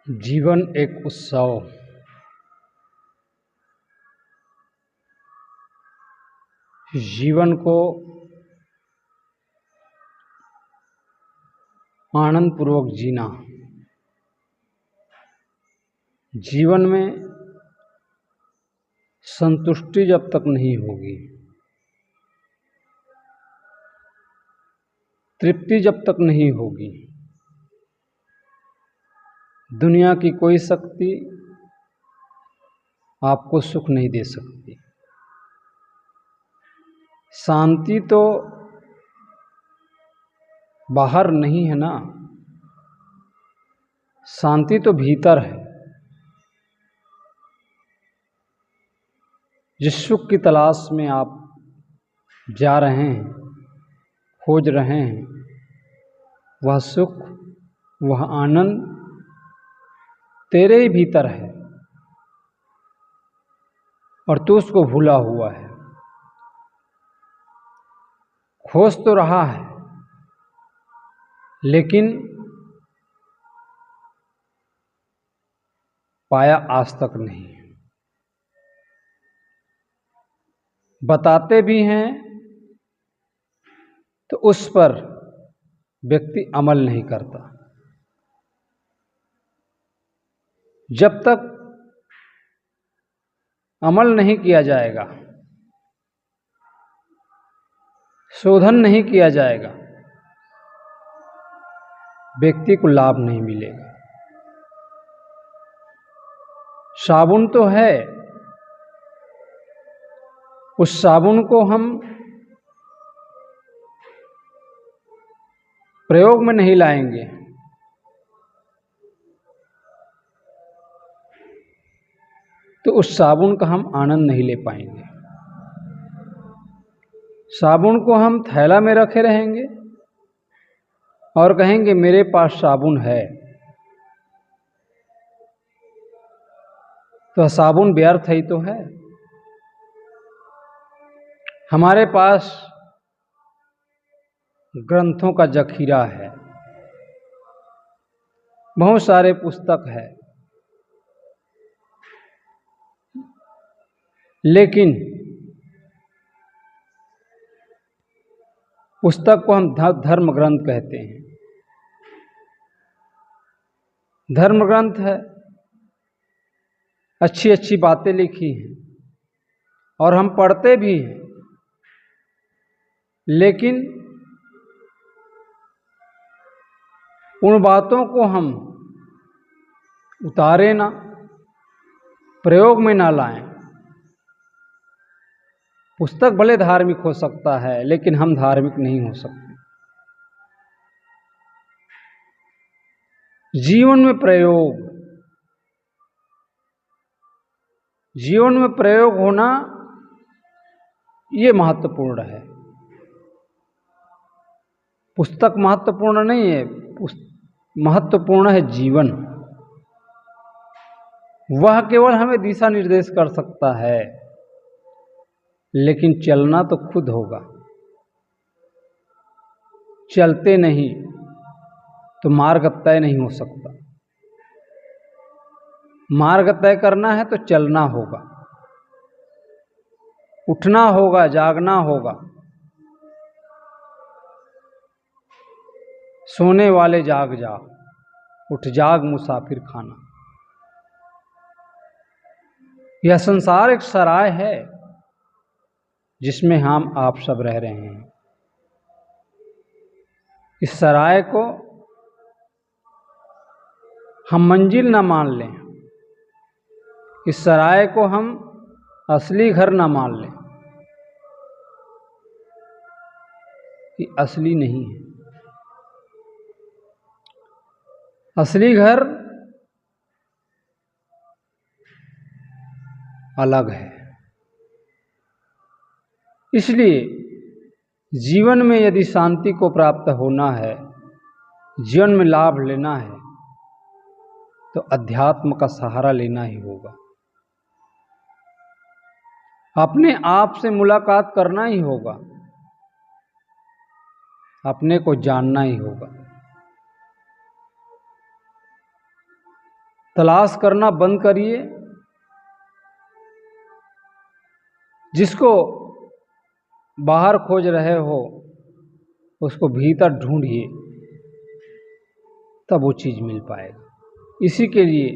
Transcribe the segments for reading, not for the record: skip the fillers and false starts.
जीवन एक उत्सव। जीवन को आनंद पूर्वक जीना। जीवन में संतुष्टि जब तक नहीं होगी, तृप्ति जब तक नहीं होगी, दुनिया की कोई शक्ति आपको सुख नहीं दे सकती। शांति तो बाहर नहीं है ना, शांति तो भीतर है। जिस सुख की तलाश में आप जा रहे हैं, खोज रहे हैं, वह सुख, वह आनंद तेरे ही भीतर है और तू उसको भूला हुआ है। खोज तो रहा है, लेकिन पाया आज तक नहीं। बताते भी हैं तो उस पर व्यक्ति अमल नहीं करता। जब तक अमल नहीं किया जाएगा, शोधन नहीं किया जाएगा, व्यक्ति को लाभ नहीं मिलेगा। साबुन तो है, उस साबुन को हम प्रयोग में नहीं लाएंगे तो उस साबुन का हम आनंद नहीं ले पाएंगे। साबुन को हम थैला में रखे रहेंगे और कहेंगे मेरे पास साबुन है, तो साबुन व्यर्थ ही तो है। हमारे पास ग्रंथों का जखीरा है, बहुत सारे पुस्तक है, लेकिन पुस्तक को हम धर्म ग्रंथ कहते हैं। धर्म ग्रंथ है, अच्छी अच्छी बातें लिखी हैं और हम पढ़ते भी हैं, लेकिन उन बातों को हम उतारे ना, प्रयोग में ना लाएं। पुस्तक भले धार्मिक हो सकता है, लेकिन हम धार्मिक नहीं हो सकते। जीवन में प्रयोग, जीवन में प्रयोग होना ये महत्वपूर्ण है। पुस्तक महत्वपूर्ण नहीं है, महत्वपूर्ण है जीवन। वह केवल हमें दिशा निर्देश कर सकता है, लेकिन चलना तो खुद होगा। चलते नहीं तो मार्ग तय नहीं हो सकता। मार्ग तय करना है तो चलना होगा, उठना होगा, जागना होगा। सोने वाले जाग जा, उठ जाग मुसाफिर खाना। यह संसार एक सराय है जिसमें हम आप सब रह रहे हैं। इस सराय को हम मंजिल ना मान लें, इस सराय को हम असली घर ना मान लें। ये असली नहीं है। असली घर अलग है। इसलिए जीवन में यदि शांति को प्राप्त होना है, जीवन में लाभ लेना है, तो अध्यात्म का सहारा लेना ही होगा। अपने आप से मुलाकात करना ही होगा। अपने को जानना ही होगा। तलाश करना बंद करिए, जिसको बाहर खोज रहे हो उसको भीतर ढूंढिए, तब वो चीज़ मिल पाएगा। इसी के लिए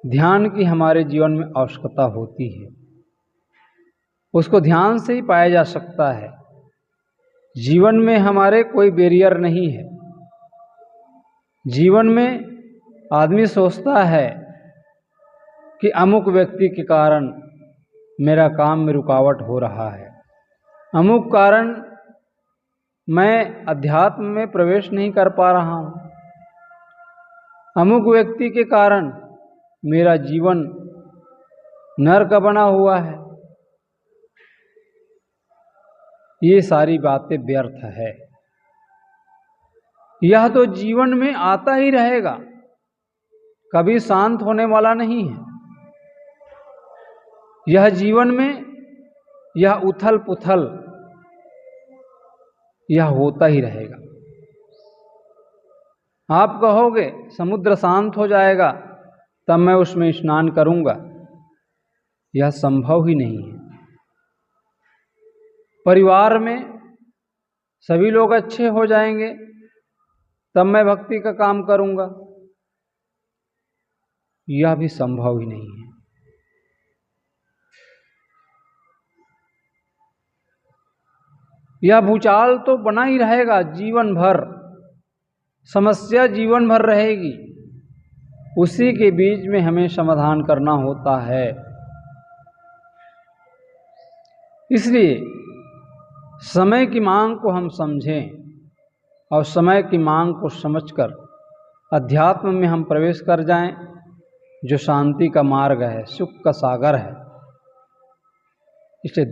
ध्यान की हमारे जीवन में आवश्यकता होती है। उसको ध्यान से ही पाया जा सकता है। जीवन में हमारे कोई बैरियर नहीं है। जीवन में आदमी सोचता है कि अमुक व्यक्ति के कारण मेरा काम में रुकावट हो रहा है, अमुक कारण मैं अध्यात्म में प्रवेश नहीं कर पा रहा हूँ, अमुक व्यक्ति के कारण मेरा जीवन नर्क बना हुआ है। ये सारी बातें व्यर्थ है। यह तो जीवन में आता ही रहेगा, कभी शांत होने वाला नहीं है। यह जीवन में यह उथल पुथल यह होता ही रहेगा। आप कहोगे समुद्र शांत हो जाएगा तब मैं उसमें स्नान करूंगा, यह संभव ही नहीं है। परिवार में सभी लोग अच्छे हो जाएंगे तब मैं भक्ति का काम करूंगा, यह भी संभव ही नहीं है। यह भूचाल तो बना ही रहेगा जीवन भर, समस्या जीवन भर रहेगी। उसी के बीच में हमें समाधान करना होता है। इसलिए समय की मांग को हम समझें और समय की मांग को समझकर अध्यात्म में हम प्रवेश कर जाएं, जो शांति का मार्ग है, सुख का सागर है। इसलिए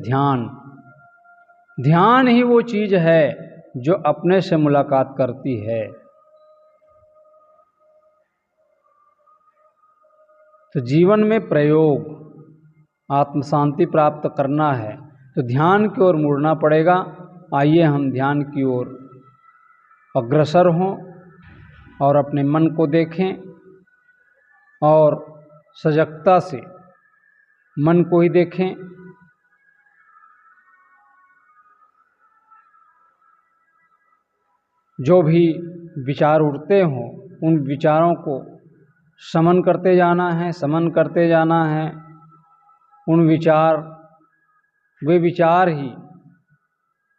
ध्यान ही वो चीज है जो अपने से मुलाकात करती है। तो जीवन में प्रयोग आत्म शांति प्राप्त करना है तो ध्यान की ओर मुड़ना पड़ेगा। आइए हम ध्यान की ओर अग्रसर हों और अपने मन को देखें और सजगता से मन को ही देखें। जो भी विचार उठते हों उन विचारों को शमन करते जाना है, समन करते जाना है। वे विचार ही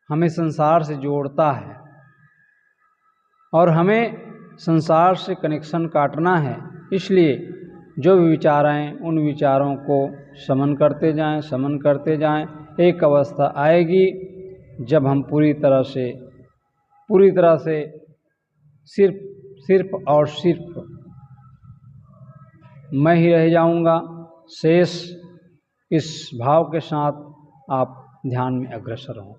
हमें संसार से जोड़ता है और हमें संसार से कनेक्शन काटना है। इसलिए जो भी विचार आएँ उन विचारों को समन करते जाएं। एक अवस्था आएगी जब हम पूरी तरह से सिर्फ और सिर्फ मैं ही रह जाऊंगा। शेष इस भाव के साथ आप ध्यान में अग्रसर हों।